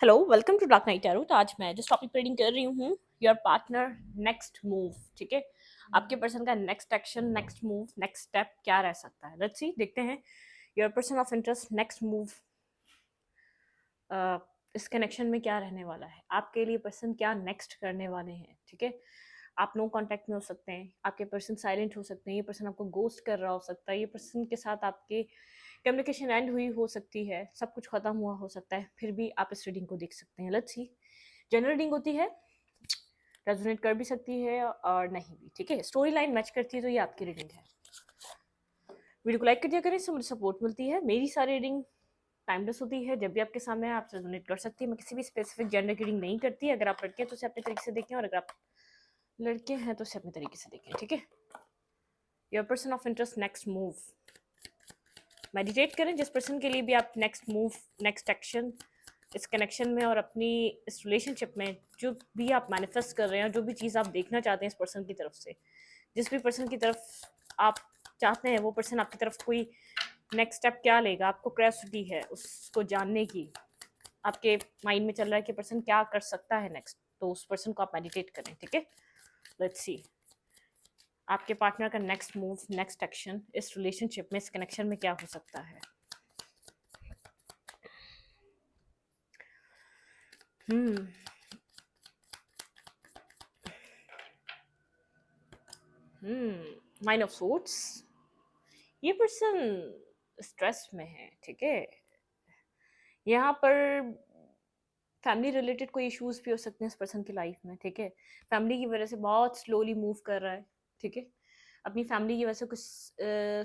Hello, welcome to dark night tarot. तो आज मैं जिस टॉपिक पर रीडिंग कर रही हूँ, योर पार्टनर नेक्स्ट मूव। ठीक है, आपके पर्सन का next action, next move, next step क्या रह सकता है। लेट्स सी, देखते हैं your person of interest next move इस कनेक्शन में क्या रहने वाला है। आपके लिए पर्सन क्या नेक्स्ट करने वाले हैं। ठीक है, आप नो कांटेक्ट में हो सकते हैं, आपके पर्सन साइलेंट हो सकते हैं, ये पर्सन आपको गोस्ट कर रहा हो सकता है, ये पर्सन के साथ आपके कम्युनिकेशन एंड हुई हो सकती है, सब कुछ खत्म हुआ हो सकता है, फिर भी आप इस रीडिंग को देख सकते हैं। लेट्स सी, जनरल रीडिंग होती है, रेजोनेट कर भी सकती है और नहीं भी। ठीक है, स्टोरी लाइन मैच करती है तो ये आपकी रीडिंग है। वीडियो को लाइक कर दिया करें, इससे मुझे सपोर्ट मिलती है। मेरी सारी रीडिंग टाइमलेस होती है, जब भी आपके सामने है आप रेजोनेट कर सकती है। मैं किसी भी स्पेसिफिक जेंडर की रीडिंग नहीं करती। अगर आप लड़के हैं तो उसे अपने तरीके से देखें, और अगर आप लड़के हैं तो उसे अपने तरीके से देखें। ठीक है, your person of interest next move. Meditate करें जिस पर्सन के लिए भी आप नेक्स्ट मूव, नेक्स्ट एक्शन इस कनेक्शन में और अपनी इस रिलेशनशिप में जो भी आप मैनिफेस्ट कर रहे हैं, जो भी चीज़ आप देखना चाहते हैं इस पर्सन की तरफ से, जिस भी पर्सन की तरफ आप चाहते हैं वो पर्सन आपकी तरफ कोई नेक्स्ट स्टेप क्या लेगा, आपको क्यूरियोसिटी है उसको जानने की। आपके माइंड में चल रहा है कि पर्सन क्या कर सकता है नेक्स्ट, तो उस पर्सन को आप मेडिटेट करें। ठीक है, लेट्स सी आपके पार्टनर का नेक्स्ट मूव, नेक्स्ट एक्शन इस रिलेशनशिप में, इस कनेक्शन में क्या हो सकता है। Nine of swords. ये पर्सन स्ट्रेस में है। ठीक है, यहाँ पर फैमिली रिलेटेड कोई इश्यूज भी हो सकते हैं इस पर्सन की लाइफ में। ठीक है, फैमिली की वजह से बहुत स्लोली मूव कर रहा है। ठीक है, अपनी फैमिली की वजह से कुछ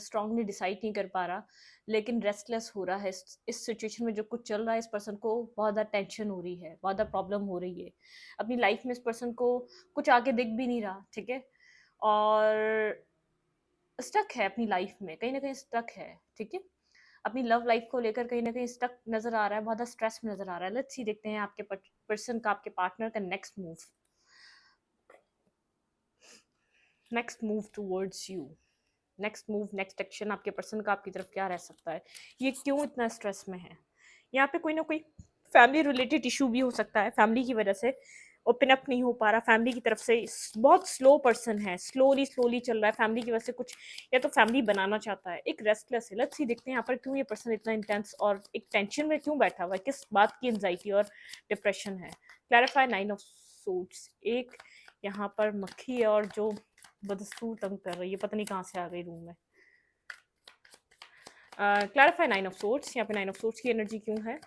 स्ट्रांगली डिसाइड नहीं कर पा रहा, लेकिन रेस्टलेस हो रहा है। इस सिचुएशन में जो कुछ चल रहा है, इस पर्सन को बहुत ज़्यादा टेंशन हो रही है, बहुत ज़्यादा प्रॉब्लम हो रही है अपनी लाइफ में। इस पर्सन को कुछ आगे दिख भी नहीं रहा। ठीक है, और स्टक है अपनी लाइफ में, कहीं ना कहीं स्टक है। ठीक है, अपनी लव लाइफ को लेकर कहीं ना कहीं स्टक नजर आ रहा है, बहुत स्ट्रेस में नजर आ रहा है। लेट्स सी, देखते हैं आपके पर्सन का, आपके पार्टनर का next move, next move towards you, next move, next action आपके पर्सन का आपकी तरफ क्या रह सकता है। ये क्यों इतना स्ट्रेस में है। यहाँ पे कोई ना कोई फैमिली रिलेटेड इशू भी हो सकता है, फैमिली की वजह से ओपन अप नहीं हो पा रहा, फैमिली की तरफ से बहुत स्लो पर्सन है, स्लोली स्लोली चल रहा है फैमिली की वजह से। कुछ या तो फैमिली बनाना चाहता है, एक रेस्टलेस है। लेट्स सी, देखते हैं यहाँ पर क्यों ये पर्सन इतना इंटेंस और एक टेंशन में क्यों बैठा हुआ है, किस बात की एंजाइटी और डिप्रेशन है। Clarify nine of swords. एक यहाँ पर मक्खी है और जो बदस्तूर तंग कर रही है, पता नहीं कहाँ से आ गई रूम में। Clarify nine of swords. यहाँ पे नाइन ऑफ सोर्ड्स की एनर्जी क्यों है।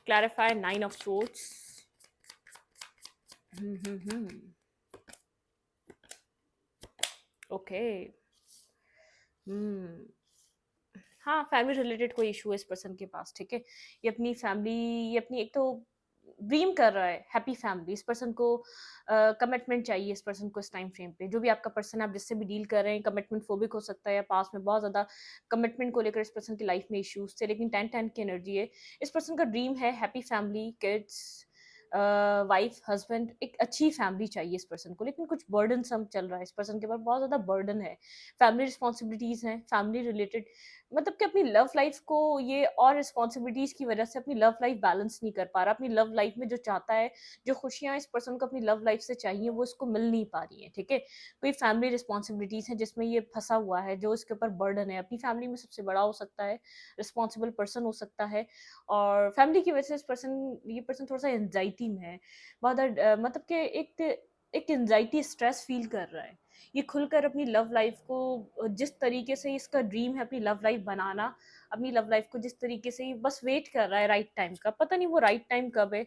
Clarify nine of swords. Okay, हाँ, फैमिली रिलेटेड कोई इशू है इस पर्सन के पास। ठीक है, ये अपनी फैमिली, ये अपनी एक तो ड्रीम कर रहा है हैप्पी फैमिली। इस पर्सन को कमिटमेंट चाहिए, इस पर्सन को इस टाइम फ्रेम पे। जो भी आपका पर्सन है, आप जिससे भी डील कर रहे हैं, कमिटमेंट फोबिक हो सकता है, या पास में बहुत ज़्यादा कमिटमेंट को लेकर इस पर्सन की लाइफ में इश्यूज थे, लेकिन 10-10 की एनर्जी है। इस पर्सन का ड्रीम है happy family, kids, wife, husband, एक अच्छी फैमिली चाहिए इस पर्सन को, लेकिन कुछ बर्डन सम चल रहा है इस पर्सन के ऊपर, बहुत ज़्यादा बर्डन है, फैमिली रिस्पॉन्सिबिलिटीज़ हैं, फैमिली रिलेटेड। मतलब कि अपनी लव लाइफ को ये और रिस्पॉन्सिबिलिटीज़ की वजह से अपनी लव लाइफ बैलेंस नहीं कर पा रहा। अपनी लव लाइफ में जो चाहता है, जो खुशियाँ इस पर्सन को अपनी लव लाइफ से चाहिए, वो इसको मिल नहीं पा रही है। ठीक है, कोई फैमिली रिस्पॉन्सिबिलिटीज़ हैं जिसमें ये फंसा हुआ है, जो इसके ऊपर बर्डन है। अपनी फैमिली में सबसे बड़ा हो सकता है, रिस्पॉन्सिबल पर्सन हो सकता है, और फैमिली की वजह से ये पर्सन थोड़ा सा एंजाइटी में है, बहुत मतलब कि एक एंजाइटी, स्ट्रेस फील कर रहा है। ये खुलकर अपनी लव लाइफ को, जिस तरीके से इसका ड्रीम है अपनी लव लाइफ बनाना, अपनी लव लाइफ को जिस तरीके से बस वेट कर रहा है राइट टाइम का, पता नहीं वो राइट टाइम कब है।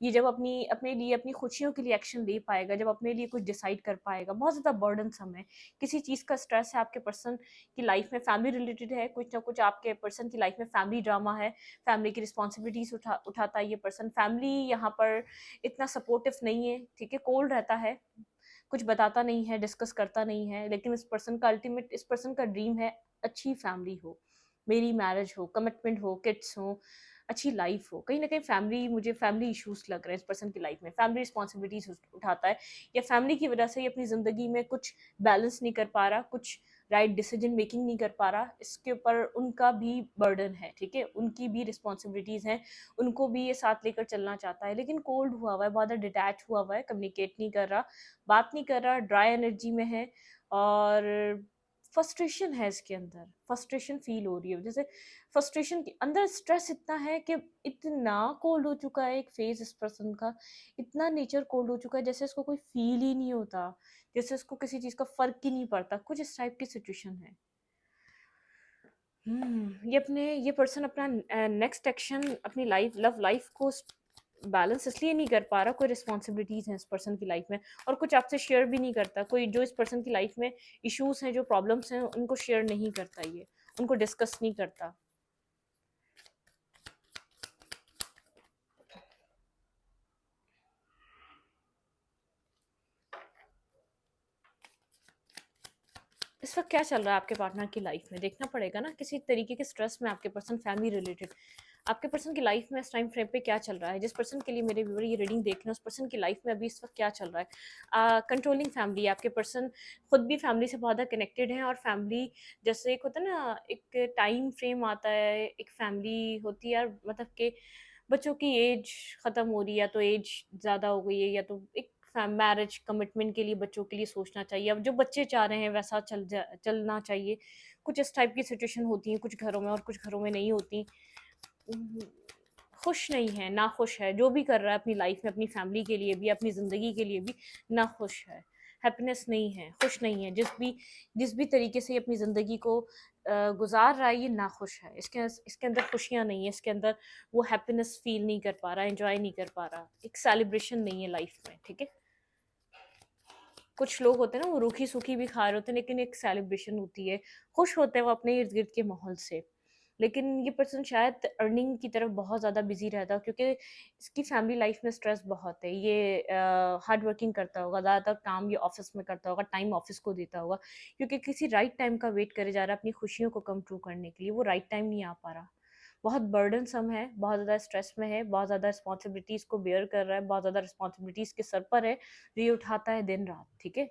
ये जब अपने लिए, अपनी खुशियों के लिए एक्शन ले पाएगा, जब अपने लिए कुछ डिसाइड कर पाएगा। बहुत ज़्यादा बर्डनसम है, किसी चीज़ का स्ट्रेस है आपके पर्सन की लाइफ में, फैमिली रिलेटेड है, कुछ ना कुछ आपके पर्सन की लाइफ में फैमिली ड्रामा है, फैमिली की रिस्पॉन्सिबिलिटीज उठाता है ये पर्सन। फैमिली यहाँ पर इतना सपोर्टिव नहीं है। ठीक है, कोल्ड रहता है, कुछ बताता नहीं है, डिस्कस करता नहीं है, लेकिन इस पर्सन का अल्टीमेट, इस पर्सन का ड्रीम है अच्छी फैमिली हो, मेरी मैरिज हो, कमिटमेंट हो, किड्स हो, अच्छी लाइफ हो। कहीं ना कहीं फैमिली, मुझे फैमिली इश्यूज लग रहे हैं इस पर्सन की लाइफ में, फैमिली रिस्पॉन्सिबिलिटीज उठाता है, या फैमिली की वजह से ये अपनी ज़िंदगी में कुछ बैलेंस नहीं कर पा रहा, कुछ राइट डिसीजन मेकिंग नहीं कर पा रहा, इसके ऊपर उनका भी बर्डन है, ठीक है, उनकी भी रिस्पॉन्सिबिलिटीज़ हैं, उनको भी ये साथ लेकर चलना चाहता है, लेकिन कोल्ड हुआ हुआ है, बहुत ज़्यादा डिटैच हुआ हुआ है, कम्युनिकेट नहीं कर रहा, बात नहीं कर रहा, ड्राई एनर्जी में है, और फ्रस्ट्रेशन है इसके अंदर, फ्रस्ट्रेशन फील हो रही है, जैसे फ्रस्ट्रेशन के अंदर स्ट्रेस इतना है कि इतना कोल्ड हो चुका है एक फेज इस पर्सन का, इतना नेचर कोल्ड हो चुका है जैसे इसको कोई फील ही नहीं होता, जैसे इसको किसी चीज़ का फ़र्क ही नहीं पड़ता, कुछ इस टाइप की सिचुएशन है। ये पर्सन अपना नेक्स्ट एक्शन अपनी लव लाइफ को बैलेंस इसलिए नहीं कर पा रहा, कोई रिस्पॉन्सिबिलिटीज़ हैं इस पर्सन की लाइफ में, और कुछ आपसे शेयर भी नहीं करता, कोई जो इस पर्सन की लाइफ में इश्यूज हैं, जो प्रॉब्लम्स हैं, उनको शेयर नहीं करता, ये उनको डिस्कस नहीं करता। इस वक्त क्या चल रहा है आपके पार्टनर की लाइफ में, देखना पड़ेगा ना, किसी तरीके के स्ट्रेस में आपके पर्सन, फैमिली रिलेटेड आपके पर्सन की लाइफ में इस टाइम फ्रेम पे क्या चल रहा है, जिस पर्सन के लिए मेरे व्यूअर ये रीडिंग देख रहे हैं उस पर्सन की लाइफ में अभी इस वक्त क्या चल रहा है। कंट्रोलिंग फैमिली, आपके पर्सन खुद भी फैमिली से बहुत ज़्यादा कनेक्टेड है, और फैमिली जैसे एक होता है ना, एक टाइम फ्रेम आता है, एक फैमिली होती है यार, मतलब कि बच्चों की एज ख़त्म हो रही है, या तो एज ज़्यादा हो गई है, या तो एक मैरिज कमिटमेंट के लिए बच्चों के लिए सोचना चाहिए, अब जो बच्चे चाह रहे हैं वैसा चलना चाहिए, कुछ इस टाइप की सिचुएशन होती हैं कुछ घरों में, और कुछ घरों में नहीं होती। उम, खुश नहीं है, नाखुश है, जो भी कर रहा है अपनी लाइफ में, अपनी फैमिली के लिए भी, अपनी ज़िंदगी के लिए भी नाखुश है, हैप्पीनेस नहीं है, खुश नहीं है, जिस भी तरीके से ये अपनी ज़िंदगी को गुज़ार रहा है, ये नाखुश है, इसके अंदर खुशियाँ नहीं है, इसके अंदर वो हैप्पीनेस फ़ील नहीं कर पा रहा, एन्जॉय नहीं कर पा रहा, एक सेलिब्रेशन नहीं है लाइफ में, ठीक है? कुछ लोग होते हैं ना, वो रूखी-सूखी भी खा रहे होते हैं, लेकिन एक सेलिब्रेशन होती है, खुश होते हैं वो अपने इर्द-गिर्द के माहौल से। लेकिन ये पर्सन शायद अर्निंग की तरफ बहुत ज़्यादा बिज़ी रहता है, क्योंकि इसकी फैमिली लाइफ में स्ट्रेस बहुत है। ये हार्ड वर्किंग करता होगा, ज़्यादातर काम ये ऑफ़िस में करता होगा, टाइम ऑफ़िस को देता होगा, क्योंकि किसी राइट टाइम का वेट करे जा रहा है अपनी खुशियों को कम ट्रू करने के लिए, वो राइट टाइम नहीं आ पा रहा। बहुत बर्डनसम है, बहुत ज़्यादा स्ट्रेस में है, बहुत ज़्यादा रिस्पॉन्सिबिलिटीज़ को बेयर कर रहा है, बहुत ज़्यादा रिस्पॉन्सिबिलिटीज़ के सर पर है, जो ये उठाता है दिन-रात, ठीक है?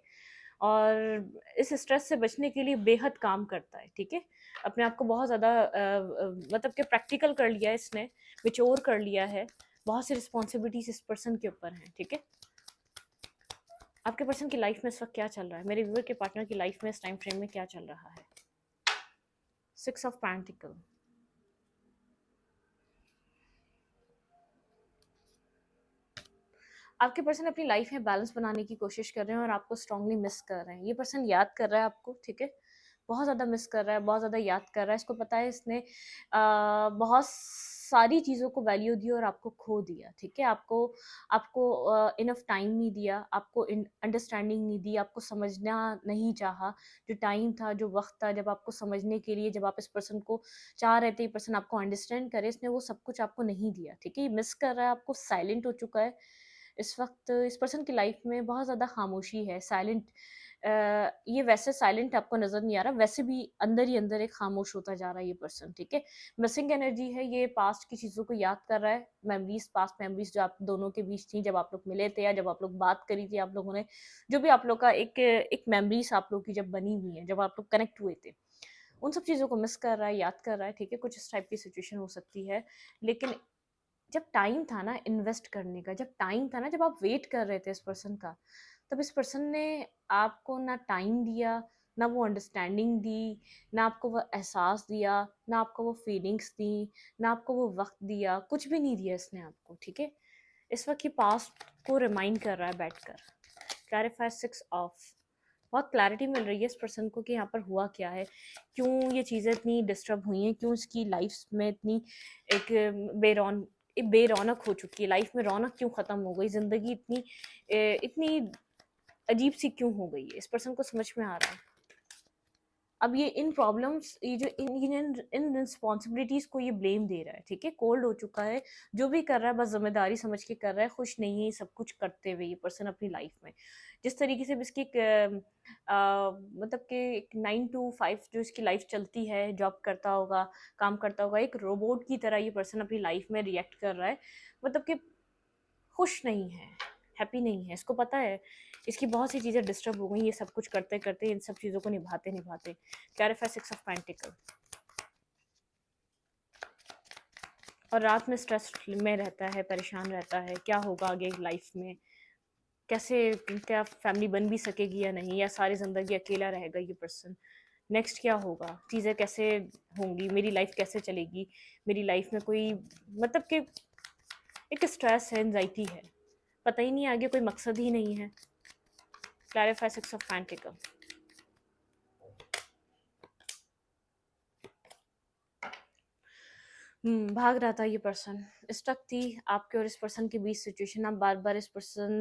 और इस स्ट्रेस से बचने के लिए बेहद काम करता है, ठीक है? अपने आप को बहुत ज़्यादा मतलब कि प्रैक्टिकल कर लिया है इसने, मैच्योर कर लिया है, बहुत सी रिस्पॉन्सिबिलिटीज़ इस पर्सन के ऊपर हैं, ठीक है? आपके पर्सन की लाइफ में इस वक़्त क्या चल रहा है? मेरे व्यूअर के पार्टनर की लाइफ में इस टाइम फ्रेम में क्या चल रहा है? 6 ऑफ पेंटिकल, आपके पर्सन अपनी लाइफ में बैलेंस बनाने की कोशिश कर रहे हैं और आपको स्ट्रांगली मिस कर रहे हैं। ये पर्सन याद कर रहा है आपको, ठीक है? बहुत ज़्यादा मिस कर रहा है, बहुत ज़्यादा याद कर रहा है। इसको पता है इसने बहुत सारी चीज़ों को वैल्यू दी और आपको खो दिया, ठीक है? आपको आपको इनफ टाइम नहीं दिया, आपको अंडरस्टैंडिंग नहीं दी, आपको समझना नहीं चाहा। जो टाइम था, जो वक़्त था, जब आपको समझने के लिए, जब आप इस पर्सन को चाह रहे थे, ये पर्सन आपको अंडरस्टैंड करे, इसने वो सब कुछ आपको नहीं दिया, ठीक है? ये मिस कर रहा है आपको, साइलेंट हो चुका है। इस वक़्त इस पर्सन की लाइफ में बहुत ज़्यादा खामोशी है, साइलेंट। ये वैसे साइलेंट आपको नज़र नहीं आ रहा, वैसे भी अंदर ही अंदर एक खामोश होता जा रहा है ये पर्सन, ठीक है? मिसिंग एनर्जी है, ये पास्ट की चीज़ों को याद कर रहा है, मेमोरीज़, पास्ट मेमोरीज़ जो आप दोनों के बीच थी, जब आप लोग मिले थे या जब आप लोग बात करी थी आप लोगों ने, जो भी आप लोग का एक मेमोरीज़ आप लोग की जब बनी हुई हैं, जब आप लोग कनेक्ट हुए थे, उन सब चीज़ों को मिस कर रहा है, याद कर रहा है, ठीक है? कुछ इस टाइप की सिचुएशन हो सकती है, लेकिन जब टाइम था ना इन्वेस्ट करने का, जब टाइम था ना, जब आप वेट कर रहे थे इस पर्सन का, तब इस पर्सन ने आपको ना टाइम दिया, ना वो अंडरस्टैंडिंग दी, ना आपको वो एहसास दिया, ना आपको वो फीलिंग्स दी, ना आपको वो वक्त दिया, कुछ भी नहीं दिया इसने आपको, ठीक है? इस वक्त ये पास्ट को रिमाइंड कर रहा है बैठकर। क्लैरिफाई 6 ऑफ, बहुत क्लैरिटी मिल रही है इस पर्सन को कि यहाँ पर हुआ क्या है, क्यों ये चीज़ें इतनी डिस्टर्ब हुई हैं, क्यों इसकी लाइफ में इतनी एक बेरौन एक बेरौनक हो चुकी है, लाइफ में रौनक क्यों ख़त्म हो गई, ज़िंदगी इतनी अजीब सी क्यों हो गई है, इस पर्सन को समझ में आ रहा है। अब ये इन प्रॉब्लम्स, ये जो इन रिस्पॉन्सिबिलिटीज़ को ये ब्लेम दे रहा है, ठीक है? कोल्ड हो चुका है, जो भी कर रहा है बस ज़िम्मेदारी समझ के कर रहा है, खुश नहीं है सब कुछ करते हुए ये पर्सन अपनी लाइफ में। जिस तरीके से भी इसकी मतलब कि एक 9 टू 5 जो इसकी लाइफ चलती है, जॉब करता होगा, काम करता होगा, एक रोबोट की तरह ये पर्सन अपनी लाइफ में रिएक्ट कर रहा है, मतलब कि खुश नहीं है। हैप्पी नहीं है, इसको पता है इसकी बहुत सी चीज़ें डिस्टर्ब हो गई, ये सब कुछ करते करते इन सब चीज़ों को निभाते निभाते। Clarify 6 of pentacle. और रात में स्ट्रेस में रहता है, परेशान रहता है, क्या होगा आगे लाइफ में, कैसे, क्या फैमिली बन भी सकेगी या नहीं, या सारी ज़िंदगी अकेला रहेगा ये पर्सन, नेक्स्ट क्या होगा, चीज़ें कैसे होंगी, मेरी लाइफ कैसे चलेगी, मेरी लाइफ में कोई मतलब कि एक स्ट्रेस है, एंजाइटी है, पता ही नहीं आगे कोई मकसद ही नहीं है। Clarify 6 of pentacle. भाग रहा था ये पर्सन, स्टक थी आपके और इस पर्सन के बीच सिचुएशन। आप बार बार इस पर्सन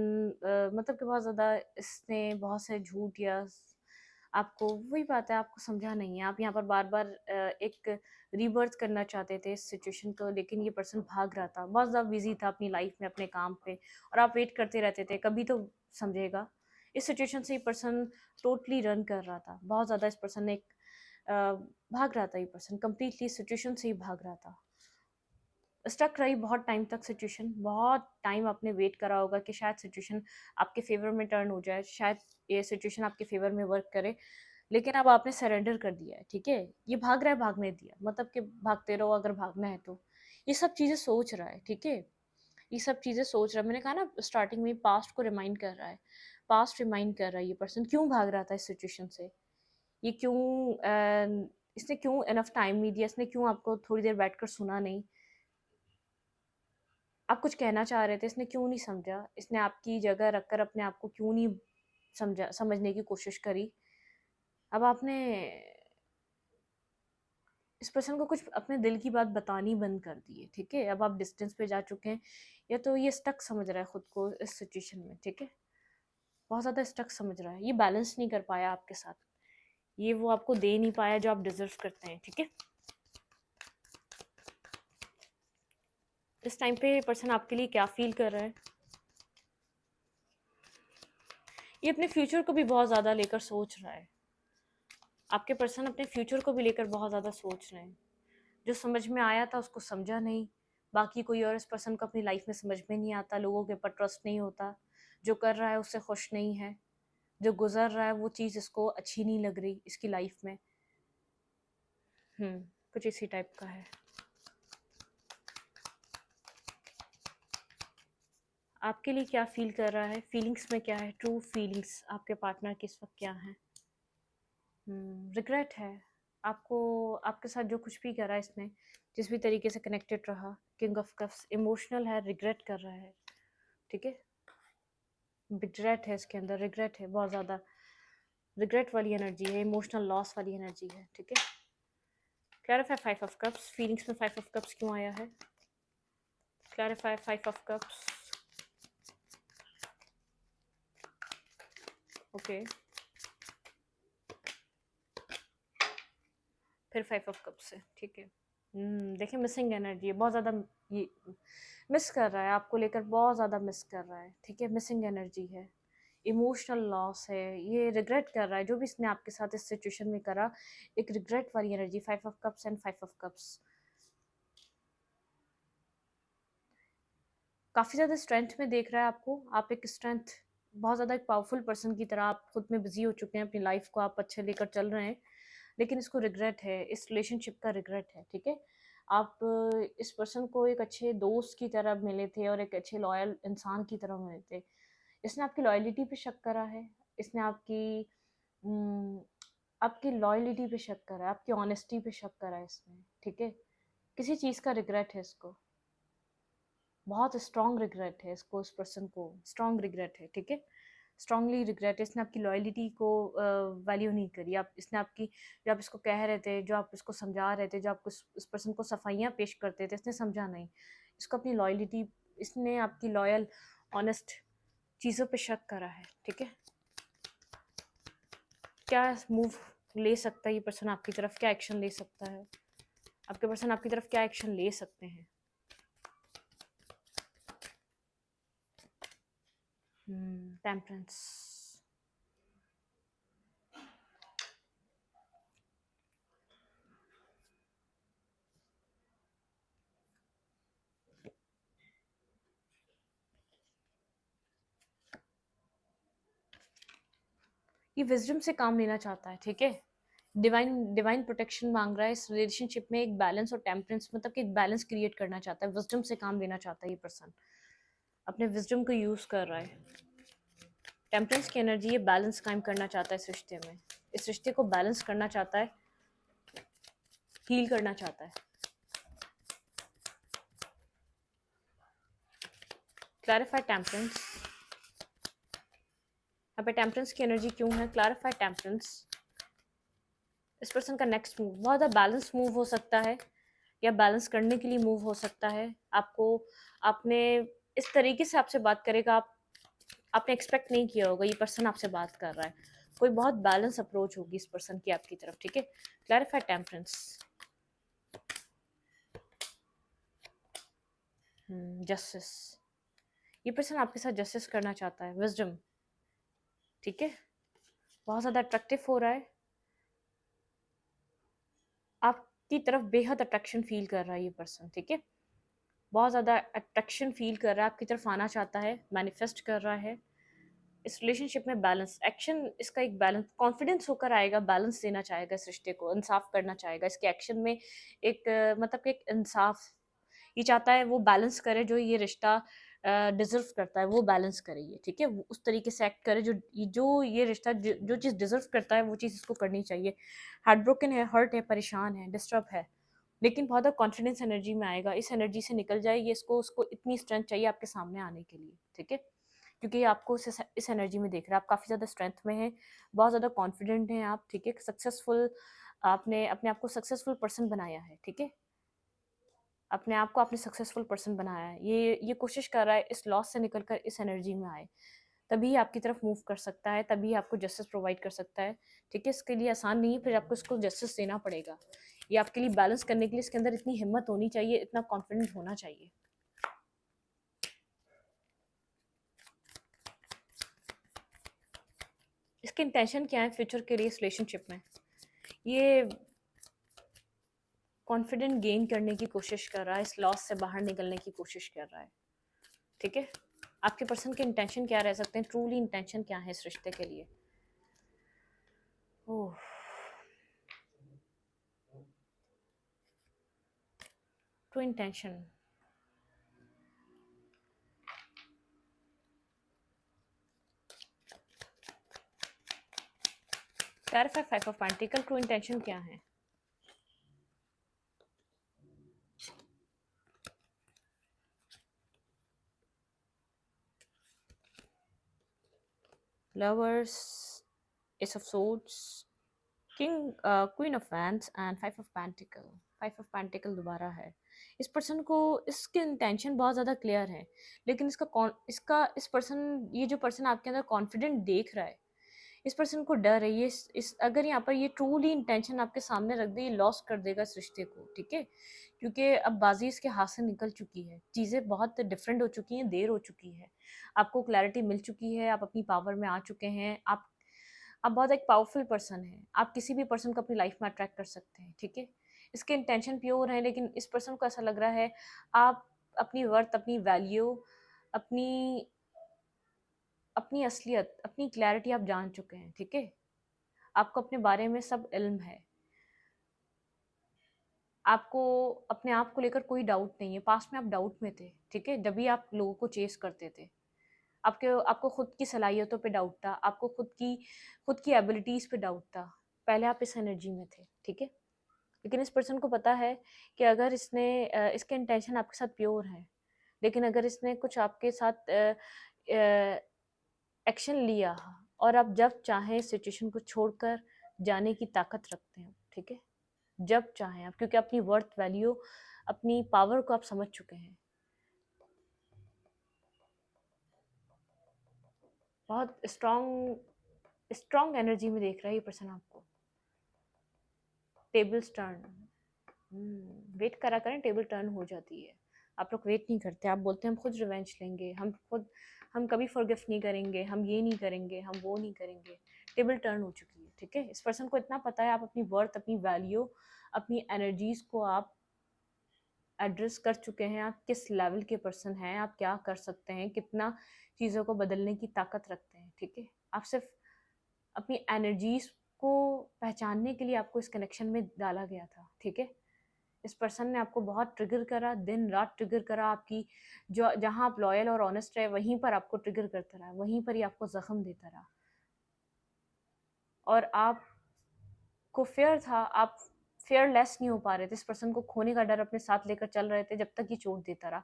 मतलब कि बहुत ज़्यादा इसने बहुत से झूठ या आपको, वही बात है, आपको समझा नहीं है, आप यहाँ पर बार बार एक रीबर्थ करना चाहते थे इस सिचुएशन को, लेकिन ये पर्सन भाग रहा था, बहुत ज़्यादा बिजी था अपनी लाइफ में, अपने काम पे, और आप वेट करते रहते थे कभी तो समझेगा। इस सिचुएशन से ये पर्सन टोटली रन कर रहा था, बहुत ज़्यादा इस पर्सन ने अ, भाग रहा था, ये पर्सन कंप्लीटली सिचुएशन से ही भाग रहा था, स्टक रही बहुत टाइम तक सिचुएशन, बहुत टाइम आपने वेट करा होगा कि शायद सिचुएशन आपके फेवर में टर्न हो जाए, शायद ये सिचुएशन आपके फेवर में वर्क करे, लेकिन अब आपने सरेंडर कर दिया है, ठीक है। ये भाग रहा है, भागने दिया, मतलब कि भागते रहो अगर भागना है तो। ये सब चीज़ें सोच रहा है, ठीक है, ये सब चीज़ें सोच रहा है, मैंने कहा ना स्टार्टिंग में, पास्ट को रिमाइंड कर रहा है, पास्ट रिमाइंड कर रहा है ये पर्सन, क्यों भाग रहा था इस सिचुएशन से, ये क्यों इसने क्यों इनफ टाइम नहीं दिया, इसने क्यों आपको थोड़ी देर बैठकर सुना नहीं, आप कुछ कहना चाह रहे थे, इसने क्यों नहीं समझा, इसने आपकी जगह रखकर अपने आप को क्यों नहीं समझा, समझने की कोशिश करी। अब आपने इस पर्सन को कुछ अपने दिल की बात बतानी बंद कर दी है, ठीक है, अब आप डिस्टेंस पे जा चुके हैं, या तो ये स्टक समझ रहा है खुद को इस सिचुएशन में, ठीक है, बहुत ज़्यादा स्टक समझ रहा है, ये बैलेंस नहीं कर पाया आपके साथ, ये वो आपको दे नहीं पाया जो आप डिजर्व करते हैं, ठीक है। इस टाइम पे पर्सन आपके लिए क्या फील कर रहा है, ये अपने फ्यूचर को भी बहुत ज़्यादा लेकर सोच रहा है, आपके पर्सन अपने फ्यूचर को भी लेकर बहुत ज़्यादा सोच रहे हैं, जो समझ में आया था उसको समझा नहीं, बाकी कोई और इस पर्सन को अपनी लाइफ में समझ में नहीं आता, लोगों के ऊपर ट्रस्ट नहीं होता, जो कर रहा है उससे खुश नहीं है, जो गुजर रहा है वो चीज़ इसको अच्छी नहीं लग रही इसकी लाइफ में। कुछ इसी टाइप का है। आपके लिए क्या फील कर रहा है, फीलिंग्स में क्या है, ट्रू फीलिंग्स आपके पार्टनर के इस वक्त क्या है। रिग्रेट है, आपको, आपके साथ जो कुछ भी करा इसने, जिस भी तरीके से कनेक्टेड रहा, किंग ऑफ कप्स, इमोशनल है, रिग्रेट कर रहा है, ठीक है, रिग्रेट है इसके अंदर, रिग्रेट है, बहुत ज़्यादा रिग्रेट वाली एनर्जी है, इमोशनल लॉस वाली एनर्जी है, ठीक है। क्लैरिफाई 5 ऑफ कप्स, फीलिंग्स में 5 ऑफ कप्स क्यों आया है, क्लैरिफाई 5 ऑफ कप्स। ओके, फिर 5 ऑफ कप्स है, ठीक है। देखिए मिसिंग एनर्जी है बहुत ज़्यादा, ये मिस कर रहा है आपको लेकर, बहुत ज़्यादा मिस कर रहा है, ठीक है, मिसिंग एनर्जी है, इमोशनल लॉस है, ये रिग्रेट कर रहा है जो भी इसने आपके साथ इस सिचुएशन में करा, एक रिग्रेट वाली energy, 5 of cups and 5 of cups. काफ़ी ज़्यादा स्ट्रेंथ में देख रहा है आपको, आप एक स्ट्रेंथ, बहुत ज़्यादा एक पावरफुल पर्सन की तरह आप खुद में बिजी हो चुके हैं, अपनी लाइफ को आप अच्छे लेकर चल रहे हैं, लेकिन इसको रिग्रेट है, इस रिलेशनशिप का रिग्रेट है, ठीक है। आप इस पर्सन को एक अच्छे दोस्त की तरह मिले थे और एक अच्छे लॉयल इंसान की तरह मिले थे, इसने आपकी लॉयलिटी पे शक करा है, इसने उम, आपकी लॉयलिटी पे शक करा है, आपकी ऑनेस्टी पे शक करा है इसने, ठीक है, किसी चीज़ का रिग्रेट है इसको, बहुत स्ट्रॉन्ग रिग्रेट है इसको, इस पर्सन को स्ट्रॉन्ग रिग्रेट है, ठीक है, स्ट्रांगली रिग्रेट है, इसने आपकी लॉयलिटी को वैल्यू नहीं करी, आप, इसने आपकी, जो आप इसको कह रहे थे, जो आप इसको समझा रहे थे, जो आपको इस पर्सन को सफाइयाँ पेश करते थे, इसने समझा नहीं, इसको अपनी लॉयलिटी, इसने आपकी लॉयल ऑनेस्ट चीज़ों पे शक करा है, ठीक है। क्या मूव ले सकता है ये पर्सन आपकी तरफ, क्या एक्शन ले सकता है, आपके पर्सन आपकी तरफ क्या एक्शन ले सकते हैं। टेम्परेंस, ये विजडम से काम लेना चाहता है, ठीक है। डिवाइन डिवाइन प्रोटेक्शन मांग रहा है इस रिलेशनशिप में, एक बैलेंस और टेम्परेंस, मतलब कि एक बैलेंस क्रिएट करना चाहता है, विजडम से काम लेना चाहता है ये पर्सन, अपने विजडम को यूज कर रहा है। टेम्परेंस की एनर्जी, ये बैलेंस कायम करना चाहता है इस रिश्ते में, इस रिश्ते को बैलेंस करना चाहता है, हील करना चाहता है। क्लैरिफाई टेम्परेंस, यहाँ पे टेम्परेंस की एनर्जी क्यों है? क्लैरिफाई टेम्परेंस, इस पर्सन का नेक्स्ट मूव बहुत ज़्यादा बैलेंस मूव हो सकता है, या बैलेंस करने के लिए मूव हो सकता है। आपको, आपने इस तरीके से आपसे बात करेगा, आपने एक्सपेक्ट नहीं किया होगा ये पर्सन आपसे बात कर रहा है, कोई बहुत बैलेंस अप्रोच होगी इस पर्सन की आपकी तरफ, ठीक है। क्लैरिफाई टेम्परेंस, जस्टिस, ये पर्सन आपके साथ जस्टिस करना चाहता है, विजडम, ठीक है। बहुत ज़्यादा अट्रैक्टिव हो रहा है, आपकी तरफ बेहद अट्रैक्शन फील कर रहा है ये पर्सन, ठीक है। बहुत ज़्यादा अट्रैक्शन फील कर रहा है, आपकी तरफ आना चाहता है, मैनिफेस्ट कर रहा है। इस रिलेशनशिप में बैलेंस, एक्शन इसका एक बैलेंस, कॉन्फिडेंस होकर आएगा, बैलेंस देना चाहेगा इस रिश्ते को, इंसाफ करना चाहेगा इसके एक्शन में, एक मतलब कि एक इंसाफ ये चाहता है, वो बैलेंस करे जो ये रिश्ता डिजर्व करता है, वो बैलेंस करे ये, ठीक है। उस तरीके से एक्ट करे जो ये रिश्ता जो चीज़ डिजर्व करता है वो चीज़ इसको करनी चाहिए। हार्ट ब्रोकन है, हर्ट है, परेशान है, डिस्टर्ब है, लेकिन बहुत ज़्यादा कॉन्फिडेंस एनर्जी में आएगा, इस एनर्जी से निकल जाए ये, इसको उसको इतनी स्ट्रेंथ चाहिए आपके सामने आने के लिए, ठीक है। क्योंकि ये आपको इस एनर्जी में देख रहा है, आप काफ़ी ज़्यादा स्ट्रेंथ में हैं, बहुत ज़्यादा कॉन्फिडेंट हैं आप, ठीक है। सक्सेसफुल, आपने अपने आप को सक्सेसफुल पर्सन बनाया है, ठीक है। अपने आप को आपने सक्सेसफुल पर्सन बनाया है, ये कोशिश कर रहा है इस लॉस से निकलकर इस एनर्जी में आए, तभी आपकी तरफ मूव कर सकता है, तभी आपको जस्टिस प्रोवाइड कर सकता है, ठीक है। इसके लिए आसान नहीं है, फिर आपको इसको जस्टिस देना पड़ेगा, ये आपके लिए बैलेंस करने के लिए इसके अंदर इतनी हिम्मत होनी चाहिए, इतना कॉन्फिडेंट होना चाहिए। इसके इंटेंशन क्या है फ्यूचर के लिए इस रिलेशनशिप में? ये कॉन्फिडेंट गेन करने की कोशिश कर रहा है, इस लॉस से बाहर निकलने की कोशिश कर रहा है, ठीक है। आपके पर्सन के इंटेंशन क्या रह सकते हैं, ट्रूली इंटेंशन क्या है इस रिश्ते के लिए? Oh, true intention, clarify five of pentacle, true intention क्या है? Lovers, ace of swords, king, queen of wands and five of pentacle. Five of pentacle दोबारा है। इस पर्सन को, इसके इंटेंशन बहुत ज़्यादा क्लियर है, लेकिन इसका इस पर्सन, ये जो पर्सन आपके अंदर कॉन्फिडेंट देख रहा है, इस पर्सन को डर है, ये इस अगर यहाँ पर ये ट्रूली इंटेंशन आपके सामने रख दे, ये लॉस कर देगा इस रिश्ते को, ठीक है। क्योंकि अब बाजी इसके हाथ से निकल चुकी है, चीज़ें बहुत डिफरेंट हो चुकी हैं, देर हो चुकी है, आपको क्लैरिटी मिल चुकी है, आप अपनी पावर में आ चुके हैं, आप बहुत एक पावरफुल पर्सन है, आप किसी भी पर्सन को अपनी लाइफ में अट्रैक्ट कर सकते हैं, ठीक है। इसके इंटेंशन प्योर हैं, लेकिन इस पर्सन को ऐसा लग रहा है आप अपनी वर्थ, अपनी वैल्यू, अपनी अपनी असलियत, अपनी क्लैरिटी आप जान चुके हैं, ठीक है। आपको अपने बारे में सब इल्म है, आपको अपने आप को लेकर कोई डाउट नहीं है। पास्ट में आप डाउट में थे, ठीक है, जब भी आप लोगों को चेस करते थे, आपको खुद की सलाहियतों पे डाउट था, आपको खुद की एबिलिटीज़ पे डाउट था, पहले आप इस एनर्जी में थे, ठीक है। लेकिन इस पर्सन को पता है कि अगर इसके इंटेंशन आपके साथ प्योर है, लेकिन अगर इसने कुछ आपके साथ एक्शन लिया, और आप जब चाहें सिचुएशन को छोड़कर जाने की ताकत रखते हैं, ठीक है। जब चाहें आप, क्योंकि अपनी वर्थ, वैल्यू, अपनी पावर को आप समझ चुके हैं। बहुत स्ट्रॉन्ग स्ट्रॉन्ग एनर्जी में देख रहा है ये पर्सन आपको। टेबल्स टर्न, वेट करा करें, टेबल टर्न हो जाती है। आप लोग वेट नहीं करते, आप बोलते हैं हम खुद रिवेंज लेंगे, हम कभी फॉरगिव नहीं करेंगे, हम ये नहीं करेंगे, हम वो नहीं करेंगे। टेबल टर्न हो चुकी है, ठीक है। इस पर्सन को इतना पता है आप अपनी वर्थ, अपनी वैल्यू, अपनी एनर्जीज को आप एड्रेस कर चुके हैं, आप किस लेवल के पर्सन हैं, आप क्या कर सकते हैं, कितना चीज़ों को बदलने की ताकत रखते हैं, ठीक है। आप सिर्फ अपनी एनर्जीज को पहचानने के लिए आपको इस कनेक्शन में डाला गया था, ठीक है। इस पर्सन ने आपको बहुत ट्रिगर करा, दिन रात ट्रिगर करा, आपकी जो जहाँ आप लॉयल और ऑनेस्ट रहे वहीं पर आपको ट्रिगर करता रहा, वहीं पर ही आपको जख्म देता रहा, और आपको फेयर था, आप फेयरलेस नहीं हो पा रहे थे। इस पर्सन को खोने का डर अपने साथ लेकर चल रहे थे जब तक ये चोट देता रहा।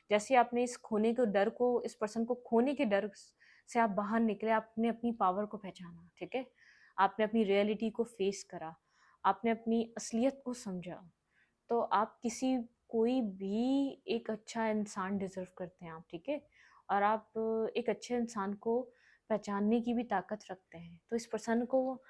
जैसे आपने इस खोने के डर को, इस पर्सन को खोने के डर से आप बाहर निकले, आपने अपनी पावर को पहचाना, ठीक है। आपने अपनी रियलिटी को फेस करा, आपने अपनी असलियत को समझा। तो आप किसी कोई भी एक अच्छा इंसान डिजर्व करते हैं आप, ठीक है। और आप एक अच्छे इंसान को पहचानने की भी ताकत रखते हैं। तो इस पर्सन को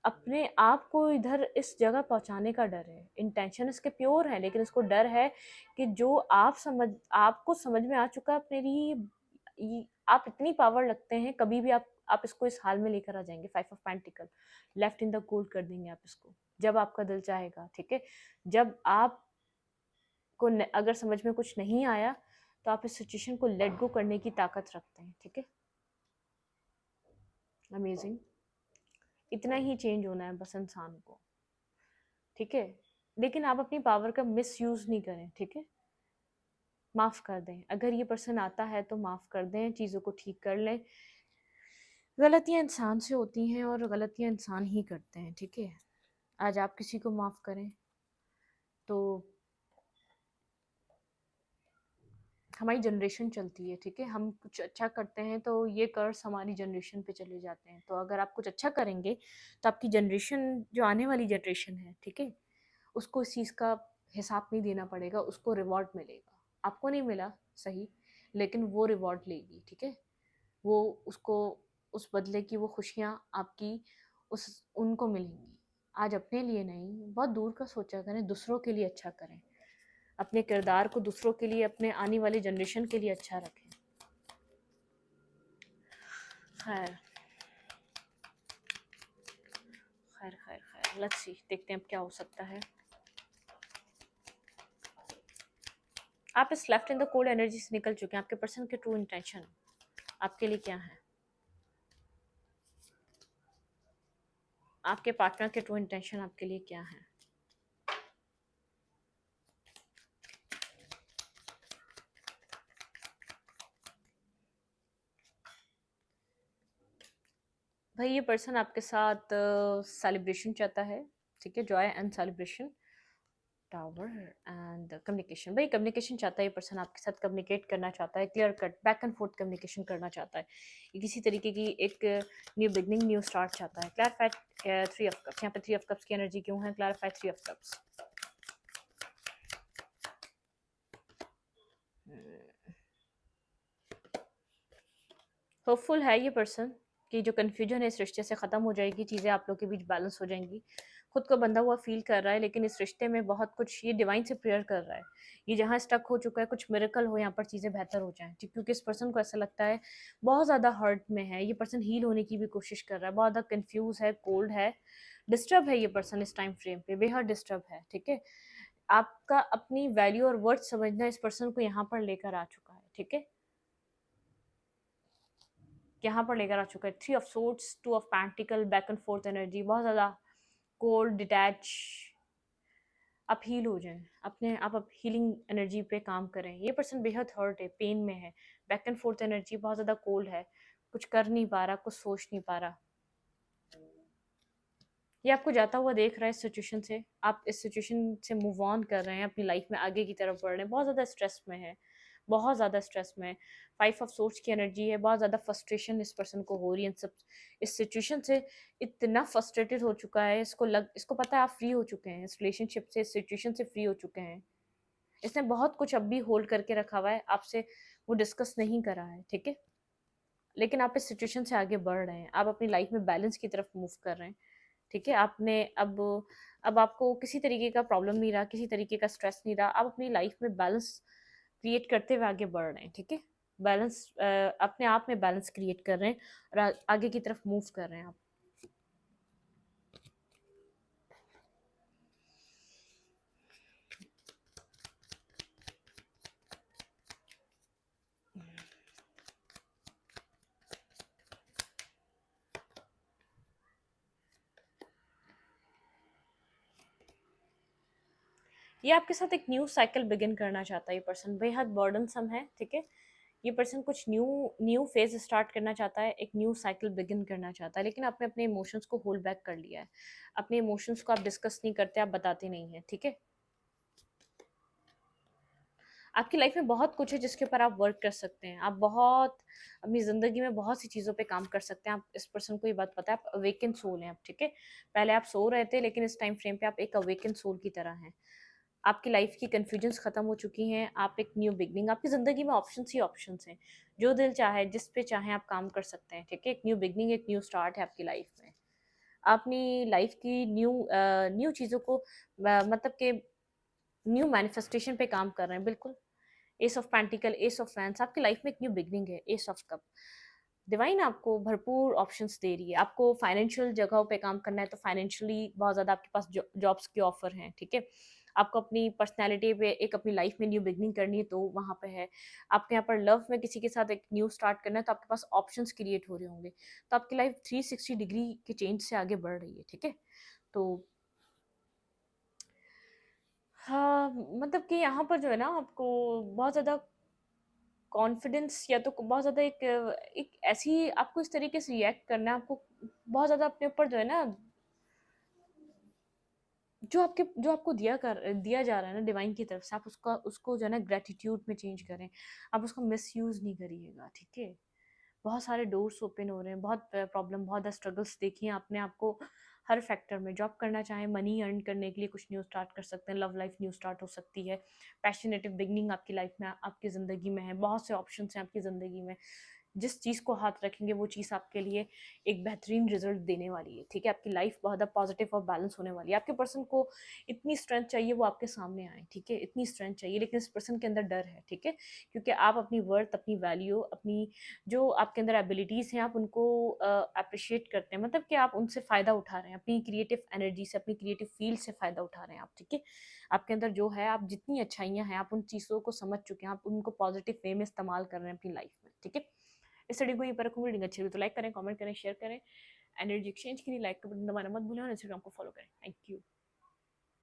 अपने आप को इधर इस जगह पहुंचाने का डर है। इंटेंशन इसके प्योर है, लेकिन इसको डर है कि जो आपको समझ में आ चुका है अपने लिए, आप इतनी पावर लगते हैं, कभी भी आप इसको इस हाल में लेकर आ जाएंगे। 5 of pentacle left in the gold कर देंगे आप इसको, जब आपका दिल चाहेगा, ठीक है। जब आप को अगर समझ में कुछ नहीं आया तो आप इस सिचुएशन को लेट गो करने की ताकत रखते हैं, ठीक है। अमेजिंग। इतना ही चेंज होना है बस इंसान को, ठीक है। लेकिन आप अपनी पावर का मिस यूज नहीं करें, ठीक है। माफ कर दें, अगर ये पर्सन आता है तो माफ कर दें, चीज़ों को ठीक कर लें। गलतियां इंसान से होती हैं और गलतियां इंसान ही करते हैं, ठीक है। आज आप किसी को माफ करें तो हमारी जनरेशन चलती है, ठीक है। हम कुछ अच्छा करते हैं तो ये कर्स हमारी जनरेशन पे चले जाते हैं। तो अगर आप कुछ अच्छा करेंगे तो आपकी जनरेशन, जो आने वाली जनरेशन है, ठीक है, उसको इस चीज़ का हिसाब नहीं देना पड़ेगा, उसको रिवॉर्ड मिलेगा। आपको नहीं मिला सही, लेकिन वो रिवॉर्ड लेगी, ठीक है। वो उसको उस बदले की वो खुशियाँ आपकी उस उनको मिलेंगी। आज अपने लिए नहीं, बहुत दूर का सोचा करें, दूसरों के लिए अच्छा करें, अपने किरदार को दूसरों के लिए, अपने आने वाली जनरेशन के लिए अच्छा रखें। खैर खैर खैर खैर, लेट्स सी, देखते हैं अब क्या हो सकता है। आप इस left in the cold energy से निकल चुके हैं। आपके पर्सन के ट्रू इंटेंशन आपके लिए क्या है? आपके पार्टनर के ट्रू इंटेंशन आपके लिए क्या है? भाई ये पर्सन आपके साथ सेलिब्रेशन चाहता है, ठीक है, Joy and celebration, tower and communication. भाई कम्युनिकेशन चाहता है ये पर्सन, आपके साथ कम्युनिकेट करना चाहता है, clear cut back and fourth communication करना चाहता है। ये किसी तरीके की एक न्यू बिगनिंग, न्यू स्टार्ट चाहता है। क्लैरिफाइड 3 ऑफ कप्स, यहाँ पे 3 ऑफ कप्स की एनर्जी क्यों है? Clarified 3 of cups. होपफुल है ये पर्सन कि जो कन्फ्यूजन है इस रिश्ते से ख़त्म हो जाएगी, चीज़ें आप लोग के बीच बैलेंस हो जाएंगी। खुद को बंधा हुआ फील कर रहा है, लेकिन इस रिश्ते में बहुत कुछ ये डिवाइन से प्रेयर कर रहा है। ये जहाँ स्टक हो चुका है, कुछ मिरेकल हो, यहाँ पर चीज़ें बेहतर हो जाएं, क्योंकि इस पर्सन को ऐसा लगता है बहुत ज़्यादा हर्ट में है। ये पर्सन हील होने की भी कोशिश कर रहा है, बहुत ज़्यादा कन्फ्यूज़ है, कोल्ड है, डिस्टर्ब है। ये पर्सन इस टाइम फ्रेम पे बेहद डिस्टर्ब है, ठीक है। आपका अपनी वैल्यू और वर्थ समझना इस पर्सन को यहाँ पर लेकर आ चुका है, ठीक है। यहाँ पर लेकर आ चुका है 3 of swords, 2 of pentacle, back and fourth energy, बहुत ज़्यादा कोल्ड, डिटैच। आप हील हो जाएं, अपने आप हीलिंग एनर्जी पे काम करें। ये पर्सन बेहद हर्ट है, पेन में है। बैक एंड फोर्थ एनर्जी बहुत ज़्यादा कोल्ड है, कुछ कर नहीं पा रहा, कुछ सोच नहीं पा रहा। ये आपको जाता हुआ देख रहा है इस सिचुएशन से। आप इस सिचुएशन से मूव ऑन कर रहे हैं, अपनी लाइफ में आगे की तरफ बढ़ रहे हैं। बहुत ज़्यादा स्ट्रेस में है, बहुत ज़्यादा स्ट्रेस में है। 5 ऑफ सोर्ड्स की एनर्जी है, बहुत ज़्यादा फ्रस्ट्रेशन इस पर्सन को हो रही है। सब इस सिचुएशन से इतना फ्रस्ट्रेटेड हो चुका है, इसको पता है आप फ्री हो चुके हैं इस रिलेशनशिप से, इस सिचुएशन से फ्री हो चुके हैं। इसने बहुत कुछ अब भी होल्ड करके रखा हुआ है आपसे, वो डिस्कस नहीं करा है, ठीक है। लेकिन आप इस सिचुएशन से आगे बढ़ रहे हैं, आप अपनी लाइफ में बैलेंस की तरफ मूव कर रहे हैं, ठीक है। आपने अब आपको किसी तरीके का प्रॉब्लम नहीं रहा, किसी तरीके का स्ट्रेस नहीं रहा। आप अपनी लाइफ में बैलेंस क्रिएट करते हुए आगे बढ़ रहे हैं, ठीक है। बैलेंस, अपने आप में बैलेंस क्रिएट कर रहे हैं और आगे की तरफ मूव कर रहे हैं आप। ये आपके साथ एक न्यू साइकिल बिगिन करना चाहता है। ये पर्सन बेहद बर्डनसम है, ठीक है। ये पर्सन कुछ न्यू न्यू फेज स्टार्ट करना चाहता है, एक न्यू साइकिल बिगिन करना चाहता है, लेकिन आपने अपने इमोशंस को होल्ड बैक कर लिया है। अपने इमोशंस को आप डिस्कस नहीं करते, आप बताते नहीं हैं, ठीक है। आपकी लाइफ में बहुत कुछ है जिसके ऊपर आप वर्क कर सकते हैं। आप बहुत अपनी ज़िंदगी में बहुत सी चीज़ों पे काम कर सकते हैं। आप इस पर्सन को ये बात पता है, आप अवेकन सोल हैं आप, ठीक है। पहले आप सो रहे थे, लेकिन इस टाइम फ्रेम पे आप एक अवेकन सोल की तरह हैं। आपकी लाइफ की कन्फ्यूजन्स खत्म हो चुकी हैं। आप एक न्यू बिगनिंग, आपकी ज़िंदगी में ऑप्शंस ही ऑप्शंस हैं। जो दिल चाहे, जिस पे चाहे आप काम कर सकते हैं, ठीक है। एक न्यू बिगनिंग, एक न्यू स्टार्ट है आपकी लाइफ में। आप अपनी लाइफ की न्यू चीज़ों को मतलब कि न्यू मैनिफेस्टेशन पे काम कर रहे हैं, बिल्कुल। S of pentacle, S of fans, आपकी लाइफ में एक न्यू बिगनिंग है। एस ऑफ कप, डिवाइन आपको भरपूर ऑप्शंस दे रही है। आपको फाइनेंशियल जगहों पे काम करना है तो फाइनेंशियली बहुत ज़्यादा आपके पास जॉब्स के ऑफर हैं, ठीक है। आपको अपनी पर्सनैलिटी पे एक अपनी लाइफ में न्यू बिगनिंग करनी है तो वहाँ पे है। आपके यहाँ पर लव में किसी के साथ एक न्यू स्टार्ट करना है तो आपके पास ऑप्शंस क्रिएट हो रहे होंगे। तो आपकी लाइफ 360 डिग्री के चेंज से आगे बढ़ रही है, ठीक है। तो हाँ, मतलब कि यहाँ पर जो है ना, आपको बहुत ज़्यादा कॉन्फिडेंस, या तो बहुत ज़्यादा एक ऐसी आपको इस तरीके से रिएक्ट करना है। आपको बहुत ज़्यादा अपने ऊपर जो है ना, जो आपको दिया जा रहा है ना डिवाइन की तरफ से, आप उसको जो है ना ग्रेटिट्यूड में चेंज करें। आप उसका मिसयूज़ नहीं करिएगा, ठीक है। बहुत सारे डोर्स ओपन हो रहे हैं, बहुत प्रॉब्लम, बहुत ज़्यादा स्ट्रगल्स देखिए आपने। आपको हर फैक्टर में जॉब करना चाहें, मनी अर्न करने के लिए कुछ न्यू स्टार्ट कर सकते हैं, लव लाइफ न्यू स्टार्ट हो सकती है, पैशनेटिव बिगनिंग आपकी लाइफ में, आपकी ज़िंदगी में है। बहुत से ऑप्शंस हैं आपकी ज़िंदगी में। जिस चीज़ को हाथ रखेंगे वो चीज़ आपके लिए एक बेहतरीन रिजल्ट देने वाली है, ठीक है। आपकी लाइफ बहुत ज़्यादा पॉजिटिव और बैलेंस होने वाली है। आपके पर्सन को इतनी स्ट्रेंथ चाहिए वो आपके सामने आए, ठीक है। इतनी स्ट्रेंथ चाहिए, लेकिन इस पर्सन के अंदर डर है, ठीक है। क्योंकि आप अपनी वर्थ, अपनी वैल्यू, अपनी जो आपके अंदर एबिलिटीज़ हैं, आप उनको अप्रिशिएट करते हैं। मतलब कि आप उनसे फ़ायदा उठा रहे हैं, अपनी क्रिएटिव एनर्जी से, अपनी क्रिएटिव फील्ड से फ़ायदा उठा रहे हैं आप, ठीक है। आपके अंदर जो है, आप जितनी अच्छाइयाँ हैं, आप उन चीज़ों को समझ चुके हैं, आप उनको पॉजिटिव वे में इस्तेमाल कर रहे हैं अपनी लाइफ में, ठीक है। इस वीडियो को यहीं पर रखूँगी। रीडिंग अच्छी लगी तो लाइक करें, कमेंट करें, शेयर करें। एनर्जी एक्सचेंज के लिए लाइक का बटन दबाना मत भूलें और इंस्टाग्राम को फॉलो करें। Thank you.